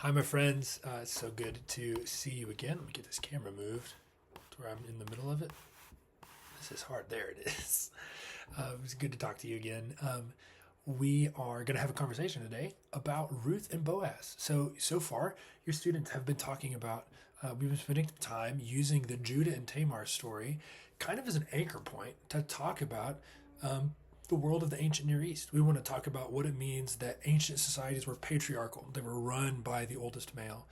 Hi, my friends. It's so good to see you again. Let me get this camera moved to where I'm in the middle of it. This is hard. There it is. It's good to talk to you again. We are going to have a conversation today about Ruth and Boaz. So far, your students have been talking about, we've been spending time using the Judah and Tamar story kind of as an anchor point to talk about the world of the ancient Near East. We want to talk about what it means that ancient societies were patriarchal. They were run by the oldest male.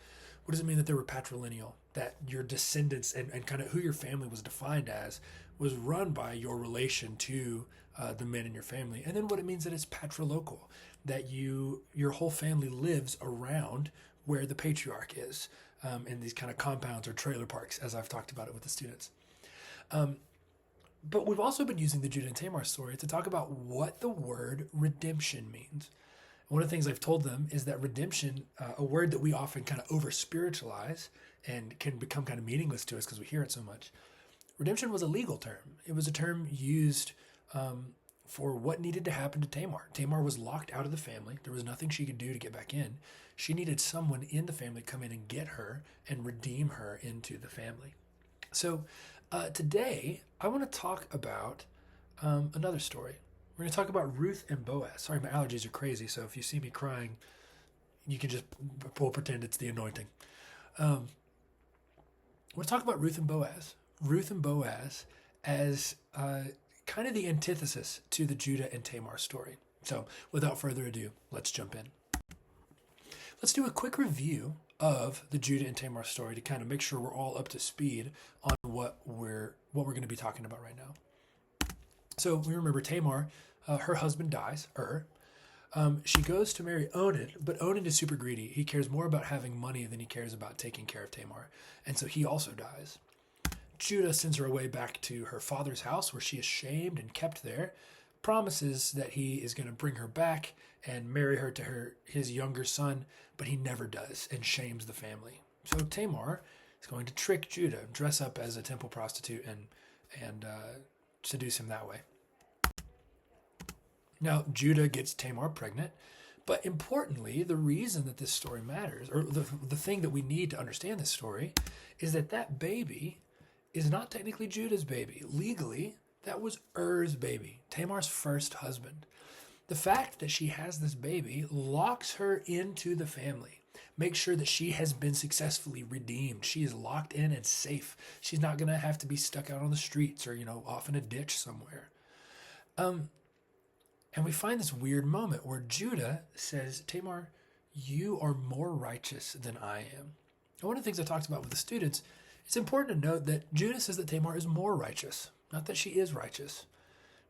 What does it mean that they were patrilineal? That your descendants and kind of who your family was defined as was run by your relation to the men in your family. And then what it means that it's patrilocal, that your whole family lives around where the patriarch is, in these kind of compounds or trailer parks, as I've talked about it with the students. But we've also been using the Judah and Tamar story to talk about what the word redemption means. One of the things I've told them is that redemption, a word that we often kind of over spiritualize and can become kind of meaningless to us because we hear it so much. Redemption was a legal term. It was a term used for what needed to happen to Tamar. Tamar was locked out of the family. There was nothing she could do to get back in. She needed someone in the family to come in and get her and redeem her into the family. So today, I want to talk about another story. We're going to talk about Ruth and Boaz. Sorry, my allergies are crazy, so if you see me crying, you can just pretend it's the anointing. We're going to talk about Ruth and Boaz. Ruth and Boaz as kind of the antithesis to the Judah and Tamar story. So without further ado, let's jump in. Let's do a quick review of the Judah and Tamar story to kind of make sure we're all up to speed on what we're going to be talking about right now. So we remember Tamar, her husband dies, she goes to marry Onan, but Onan is super greedy. He cares more about having money than he cares about taking care of Tamar. And so he also dies. Judah sends her away back to her father's house where she is shamed and kept there, promises that he is going to bring her back and marry her to his younger son, but he never does and shames the family. So Tamar is going to trick Judah, dress up as a temple prostitute and seduce him that way. Now, Judah gets Tamar pregnant, but importantly, the reason that this story matters, or the thing that we need to understand this story, is that baby is not technically Judah's baby. Legally, that was Er's baby, Tamar's first husband. The fact that she has this baby locks her into the family, makes sure that she has been successfully redeemed. She is locked in and safe. She's not going to have to be stuck out on the streets or, off in a ditch somewhere. And we find this weird moment where Judah says, Tamar, you are more righteous than I am. And one of the things I talked about with the students, it's important to note that Judah says that Tamar is more righteous, not that she is righteous.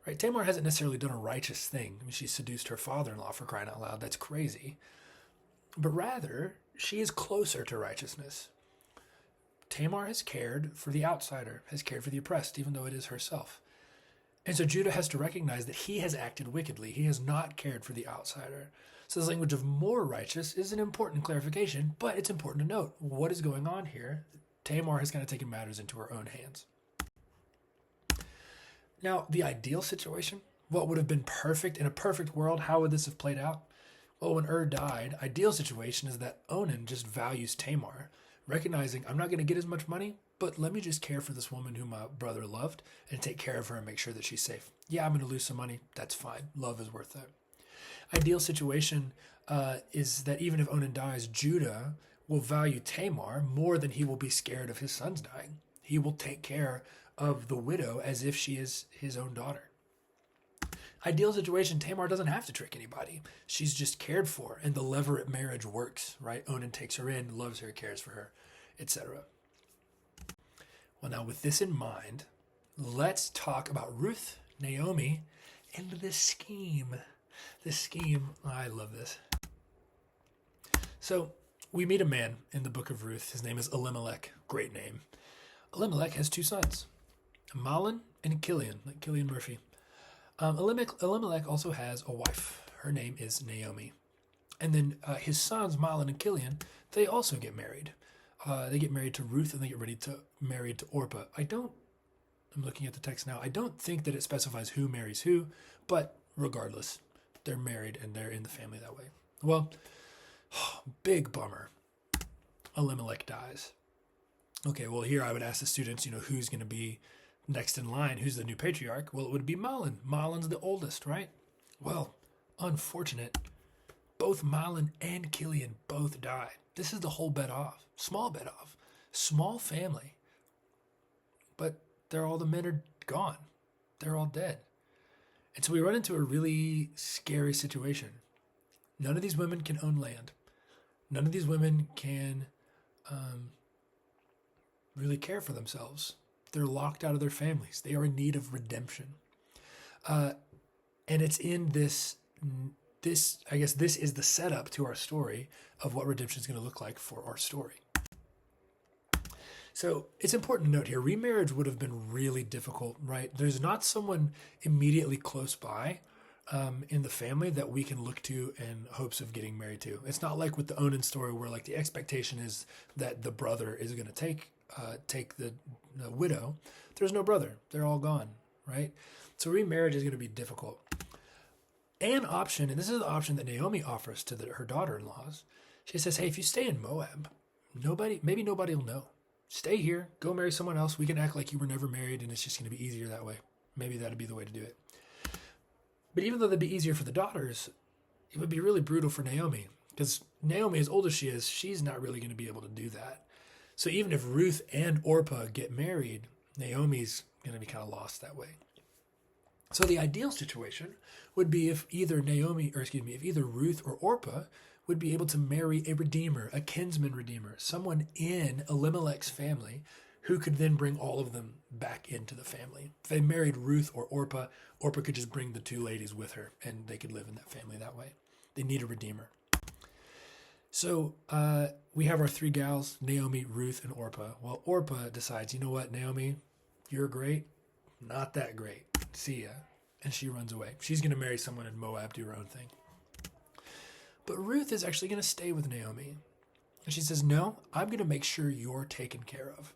Right? Tamar hasn't necessarily done a righteous thing. I mean, she seduced her father-in-law, for crying out loud. That's crazy. But rather, she is closer to righteousness. Tamar has cared for the outsider, has cared for the oppressed, even though it is herself. And so Judah has to recognize that he has acted wickedly. He has not cared for the outsider. So this language of more righteous is an important clarification, but it's important to note what is going on here. Tamar has kind of taken matters into her own hands. Now, the ideal situation, what would have been perfect in a perfect world, how would this have played out? Well, when died, ideal situation is that Onan just values Tamar, recognizing I'm not going to get as much money, but let me just care for this woman whom my brother loved and take care of her and make sure that she's safe. Yeah, I'm going to lose some money. That's fine. Love is worth that. Ideal situation is that even if Onan dies, Judah will value Tamar more than he will be scared of his sons dying. He will take care of the widow as if she is his own daughter. Ideal situation, Tamar doesn't have to trick anybody. She's just cared for, and the levirate marriage works, right? Onan takes her in, loves her, cares for her, etc. Well, now with this in mind, let's talk about Ruth, Naomi, and the scheme. The scheme, I love this. So we meet a man in the book of Ruth. His name is Elimelech. Great name. Elimelech has two sons, Mahlon and Killian, like Killian Murphy. Elimelech also has a wife. Her name is Naomi. And then his sons, Mahlon and Killian, they also get married. They get married to Ruth and they get ready to married to Orpah. I'm looking at the text now. I don't think that it specifies who marries who, but regardless, they're married and they're in the family that way. Well, big bummer. Elimelech dies. Okay, well, here I would ask the students, who's going to be next in line? Who's the new patriarch? Well, it would be Mahlon. Mahlon's the oldest, right? Well, unfortunate. Both Mahlon and Killian both died. This is the whole bet off. Small bet off. Small family. But all the men are gone. They're all dead. And so we run into a really scary situation. None of these women can own land. None of these women can really care for themselves. They're locked out of their families. They are in need of redemption. And it's in this, I guess this is the setup to our story of what redemption is going to look like for our story. So it's important to note here, remarriage would have been really difficult, right? There's not someone immediately close by in the family that we can look to in hopes of getting married to. It's not like with the Onan story where like the expectation is that the brother is going to take the widow. There's no brother. They're all gone, right? So remarriage is going to be difficult. An option, and this is the option that Naomi offers to her daughter-in-laws. She says, hey, if you stay in Moab, maybe nobody will know. Stay here, go marry someone else. We can act like you were never married and it's just going to be easier that way. Maybe that'd be the way to do it. But even though that'd be easier for the daughters, it would be really brutal for Naomi because Naomi, as old as she is, she's not really going to be able to do that. So even if Ruth and Orpah get married, Naomi's going to be kind of lost that way. So the ideal situation would be if either Ruth or Orpah would be able to marry a redeemer, a kinsman redeemer, someone in Elimelech's family who could then bring all of them back into the family. If they married Ruth or Orpah, Orpah could just bring the two ladies with her and they could live in that family that way. They need a redeemer. So we have our three gals, Naomi, Ruth, and Orpah. Well, Orpah decides, you know what, Naomi, you're great. Not that great. See ya. And she runs away. She's going to marry someone in Moab, do her own thing. But Ruth is actually going to stay with Naomi. And she says, no, I'm going to make sure you're taken care of.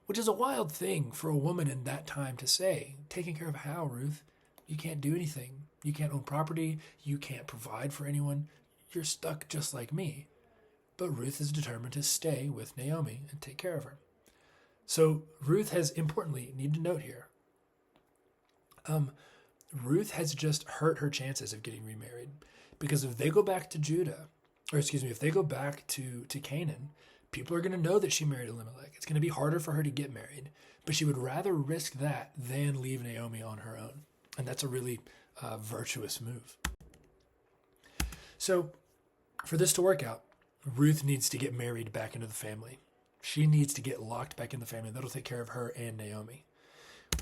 Which is a wild thing for a woman in that time to say. Taken care of how, Ruth? You can't do anything. You can't own property. You can't provide for anyone. You're stuck just like me. But Ruth is determined to stay with Naomi and take care of her. So Ruth has, importantly, need to note here, Ruth has just hurt her chances of getting remarried. Because if they go back to if they go back to Canaan, people are going to know that she married Elimelech. It's going to be harder for her to get married. But she would rather risk that than leave Naomi on her own. And that's a really virtuous move. So for this to work out, Ruth needs to get married back into the family. She needs to get locked back in the family. That'll take care of her and Naomi.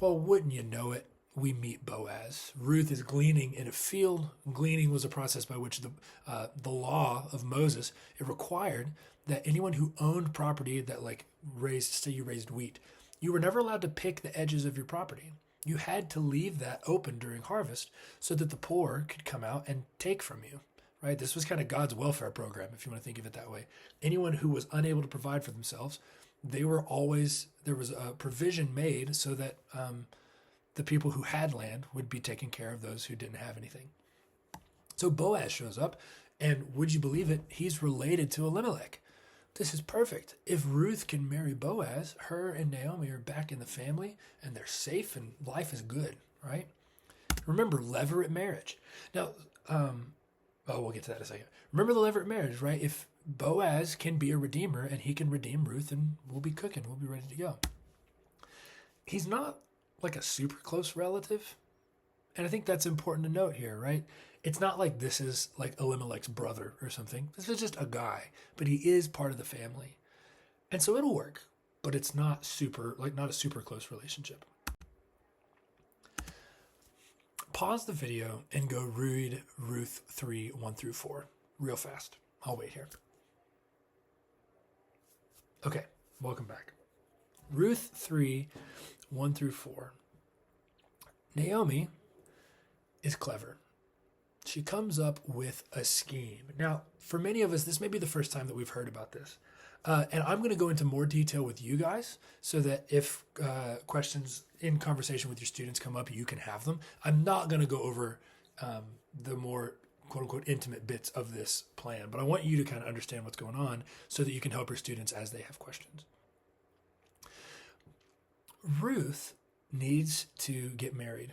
Well, wouldn't you know it? We meet Boaz. Ruth is gleaning in a field. Gleaning was a process by which the law of Moses, it required that anyone who owned property that you raised wheat, you were never allowed to pick the edges of your property. You had to leave that open during harvest so that the poor could come out and take from you, right? This was kind of God's welfare program, if you want to think of it that way. Anyone who was unable to provide for themselves, there was a provision made so that the people who had land would be taking care of those who didn't have anything. So Boaz shows up, and would you believe it, he's related to Elimelech. This is perfect. If Ruth can marry Boaz, her and Naomi are back in the family, and they're safe, and life is good, right? Remember, levirate marriage. Now, we'll get to that in a second. Remember the levirate marriage, right? If Boaz can be a redeemer, and he can redeem Ruth, and we'll be cooking, we'll be ready to go. He's not like a super close relative. And I think that's important to note here, right? It's not like this is like Elimelech's brother or something. This is just a guy, but he is part of the family. And so it'll work, but it's not not a super close relationship. Pause the video and go read Ruth 3, 1-4 real fast. I'll wait here. Okay, welcome back. Ruth 3, 1-4. Naomi is clever. She comes up with a scheme. Now, for many of us, this may be the first time that we've heard about this. And I'm going to go into more detail with you guys so that if questions in conversation with your students come up, you can have them. I'm not going to go over the more quote unquote intimate bits of this plan, but I want you to kind of understand what's going on so that you can help your students as they have questions. Ruth needs to get married.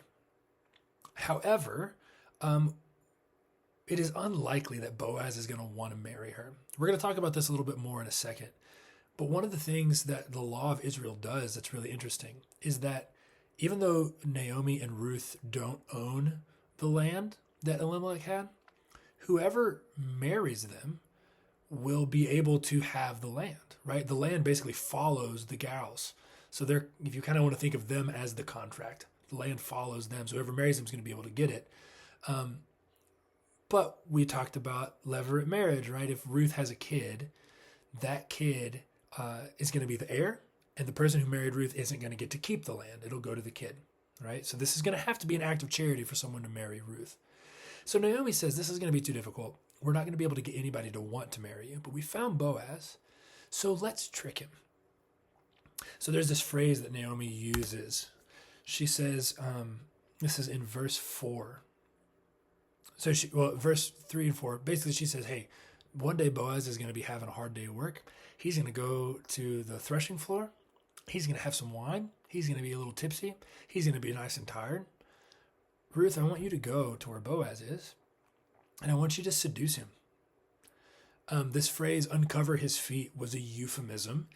However, it is unlikely that Boaz is going to want to marry her. We're going to talk about this a little bit more in a second. But one of the things that the law of Israel does that's really interesting is that even though Naomi and Ruth don't own the land that Elimelech had, whoever marries them will be able to have the land, right? The land basically follows the gals. So if you kind of want to think of them as the contract, the land follows them. So whoever marries them is going to be able to get it. But we talked about levirate marriage, right? If Ruth has a kid, that kid is going to be the heir, and the person who married Ruth isn't going to get to keep the land. It'll go to the kid, right? So this is going to have to be an act of charity for someone to marry Ruth. So Naomi says, this is going to be too difficult. We're not going to be able to get anybody to want to marry you, but we found Boaz, so let's trick him. So there's this phrase that Naomi uses. She says, this is in verse 4. So verse 3 and 4, basically she says, hey, one day Boaz is going to be having a hard day of work. He's going to go to the threshing floor. He's going to have some wine. He's going to be a little tipsy. He's going to be nice and tired. Ruth, I want you to go to where Boaz is, and I want you to seduce him. This phrase, uncover his feet, was a euphemism.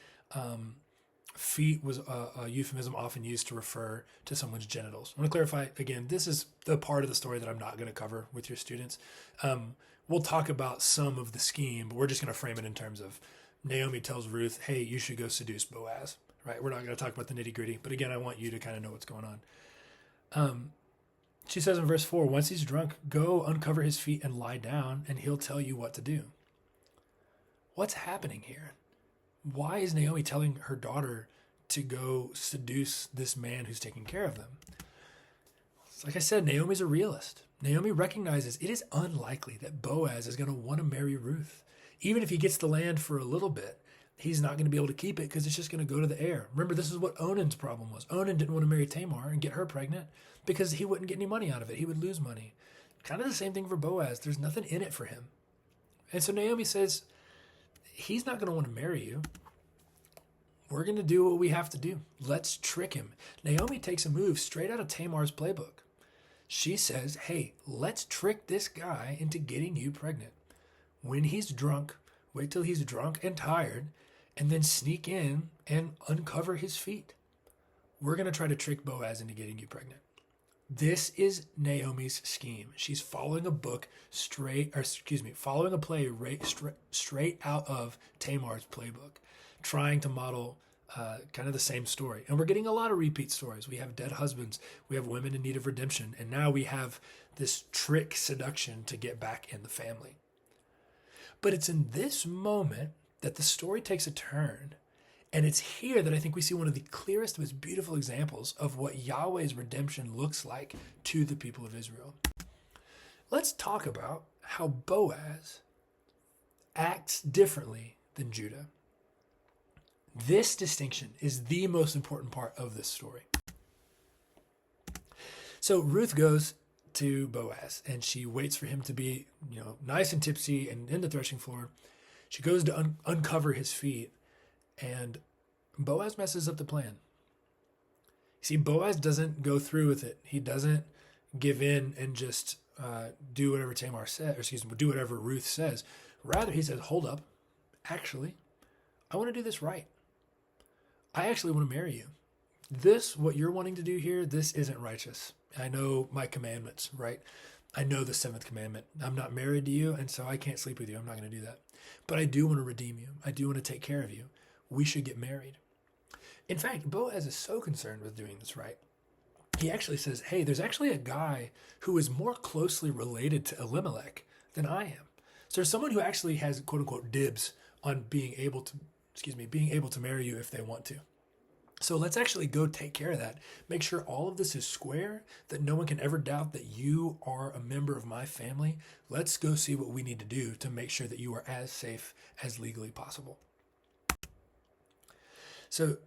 Feet was a euphemism often used to refer to someone's genitals. I want to clarify, again, this is the part of the story that I'm not going to cover with your students. We'll talk about some of the scheme, but we're just going to frame it in terms of Naomi tells Ruth, hey, you should go seduce Boaz, right? We're not going to talk about the nitty gritty, but again, I want you to kind of know what's going on. She says in verse 4, once he's drunk, go uncover his feet and lie down, and he'll tell you what to do. What's happening here? Why is Naomi telling her daughter to go seduce this man who's taking care of them? Like I said, Naomi's a realist. Naomi recognizes it is unlikely that Boaz is going to want to marry Ruth. Even if he gets the land for a little bit, he's not going to be able to keep it because it's just going to go to the heir. Remember, this is what Onan's problem was. Onan didn't want to marry Tamar and get her pregnant because he wouldn't get any money out of it. He would lose money. Kind of the same thing for Boaz. There's nothing in it for him. And so Naomi says, he's not going to want to marry you. We're going to do what we have to do. Let's trick him. Naomi takes a move straight out of Tamar's playbook. She says, hey, let's trick this guy into getting you pregnant. When he's drunk, wait till he's drunk and tired, and then sneak in and uncover his feet. We're going to try to trick Boaz into getting you pregnant. This is Naomi's scheme. She's following a following a play straight out of Tamar's playbook, trying to model kind of the same story. And we're getting a lot of repeat stories. We have dead husbands. We have women in need of redemption. And now we have this trick seduction to get back in the family. But it's in this moment that the story takes a turn. And it's here that I think we see one of the clearest, most beautiful examples of what Yahweh's redemption looks like to the people of Israel. Let's talk about how Boaz acts differently than Judah. This distinction is the most important part of this story. So Ruth goes to Boaz and she waits for him to be, nice and tipsy and in the threshing floor. She goes to uncover his feet, and Boaz messes up the plan. You see, Boaz doesn't go through with it. He doesn't give in and just do whatever do whatever Ruth says. Rather, he says, hold up. Actually, I want to do this right. I actually want to marry you. What you're wanting to do here, this isn't righteous. I know my commandments, right? I know the seventh commandment. I'm not married to you, and so I can't sleep with you. I'm not going to do that. But I do want to redeem you. I do want to take care of you. We should get married. In fact, Boaz is so concerned with doing this right. He actually says, hey, there's actually a guy who is more closely related to Elimelech than I am. So there's someone who actually has, quote unquote, dibs on being able to marry you if they want to. So let's actually go take care of that. Make sure all of this is square, that no one can ever doubt that you are a member of my family. Let's go see what we need to do to make sure that you are as safe as legally possible. So,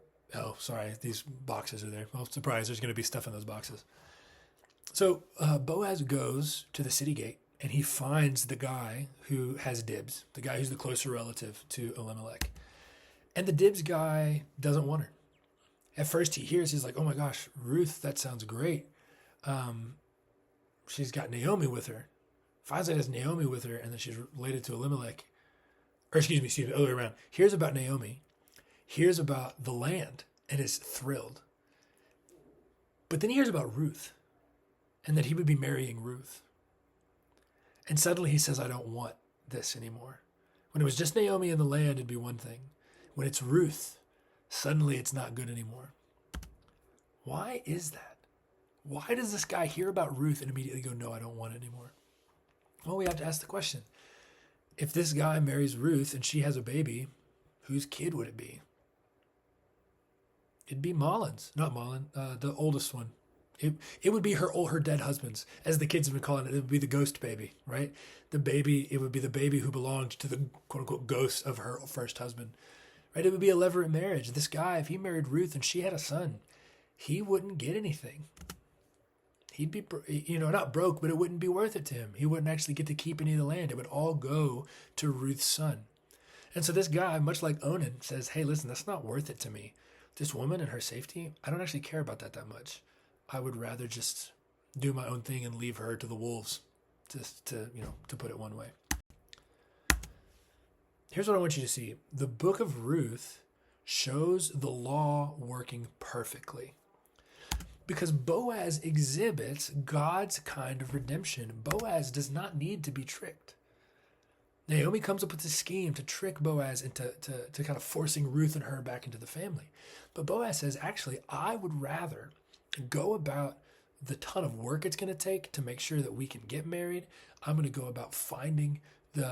these boxes are there. Well, surprise, there's going to be stuff in those boxes. So Boaz goes to the city gate and he finds the guy who has dibs, the guy who's the closer relative to Elimelech. And the dibs guy doesn't want her. At first he hears, he's like, oh my gosh, Ruth, that sounds great. She's got Naomi with her. Finds out has Naomi with her, and then she's related to Elimelech. Or excuse me, other way around. Hears about Naomi, hears about the land, and is thrilled. But then he hears about Ruth, and that he would be marrying Ruth. And suddenly he says, I don't want this anymore. When it was just Naomi and the land, it'd be one thing. When it's Ruth, suddenly it's not good anymore. Why is that? Why does this guy hear about Ruth and immediately go, no, I don't want it anymore? Well, we have to ask the question. If this guy marries Ruth and she has a baby, whose kid would it be? It'd be Mahlon's. Not Mahlon, the oldest one. It would be her dead husband's, as the kids have been calling it. It would be the ghost baby, right? It would be the baby who belonged to the quote-unquote ghost of her first husband, right? It would be a levirate marriage. This guy, if he married Ruth and she had a son, he wouldn't get anything. He'd be, not broke, but it wouldn't be worth it to him. He wouldn't actually get to keep any of the land. It would all go to Ruth's son. And so this guy, much like Onan, says, hey, listen, that's not worth it to me. This woman and her safety, I don't actually care about that much. I would rather just do my own thing and leave her to the wolves, to put it one way. Here's what I want you to see. The book of Ruth shows the law working perfectly. Because Boaz exhibits God's kind of redemption. Boaz does not need to be tricked. Naomi comes up with a scheme to trick Boaz into to kind of forcing Ruth and her back into the family. But Boaz says, actually, I would rather go about the ton of work it's going to take to make sure that we can get married. I'm going to go about finding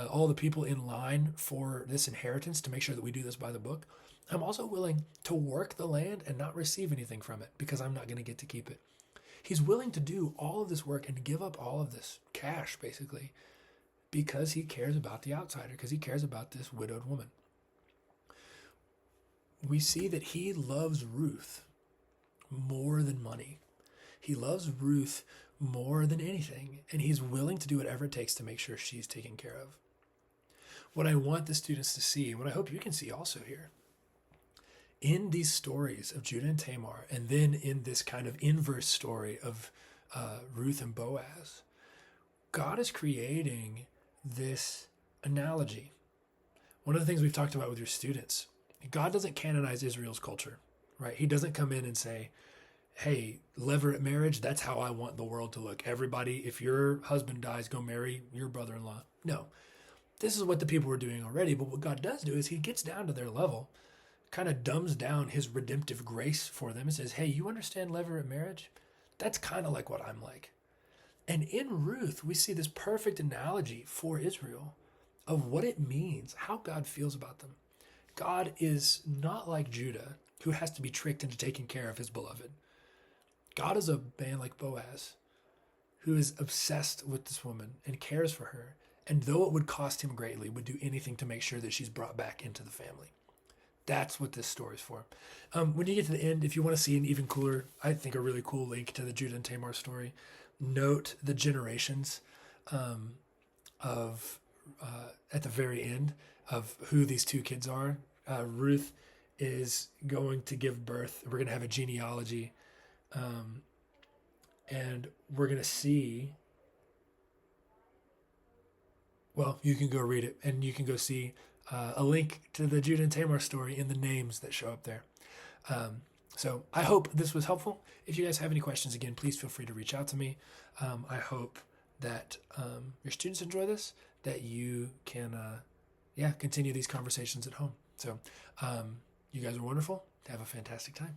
all the people in line for this inheritance to make sure that we do this by the book. I'm also willing to work the land and not receive anything from it because I'm not going to get to keep it. He's willing to do all of this work and give up all of this cash, basically, because he cares about the outsider, because he cares about this widowed woman. We see that he loves Ruth more than money. He loves Ruth more than anything, and he's willing to do whatever it takes to make sure she's taken care of. What I want the students to see, and what I hope you can see also here, in these stories of Judah and Tamar, and then in this kind of inverse story of Ruth and Boaz, God is creating this analogy. One of the things we've talked about with your students, God doesn't canonize Israel's culture, right? He doesn't come in and say, hey, levirate marriage, that's how I want the world to look. Everybody, if your husband dies, go marry your brother-in-law. No, this is what the people were doing already. But what God does do is he gets down to their level, kind of dumbs down his redemptive grace for them and says, hey, you understand levirate marriage? That's kind of like what I'm like. And in Ruth, we see this perfect analogy for Israel of what it means, how God feels about them. God is not like Judah, who has to be tricked into taking care of his beloved. God is a man like Boaz, who is obsessed with this woman and cares for her, and though it would cost him greatly, would do anything to make sure that she's brought back into the family. That's what this story is for. When you get to the end, if you want to see an even cooler, I think a really cool link to the Judah and Tamar story, note the generations at the very end of who these two kids are. Ruth is going to give birth. We're going to have a genealogy, and we're going to see, well, you can go read it, and you can go see a link to the Judah and Tamar story in the names that show up there. So I hope this was helpful. If you guys have any questions, again, please feel free to reach out to me. I hope that your students enjoy this, that you can continue these conversations at home. So you guys are wonderful. Have a fantastic time.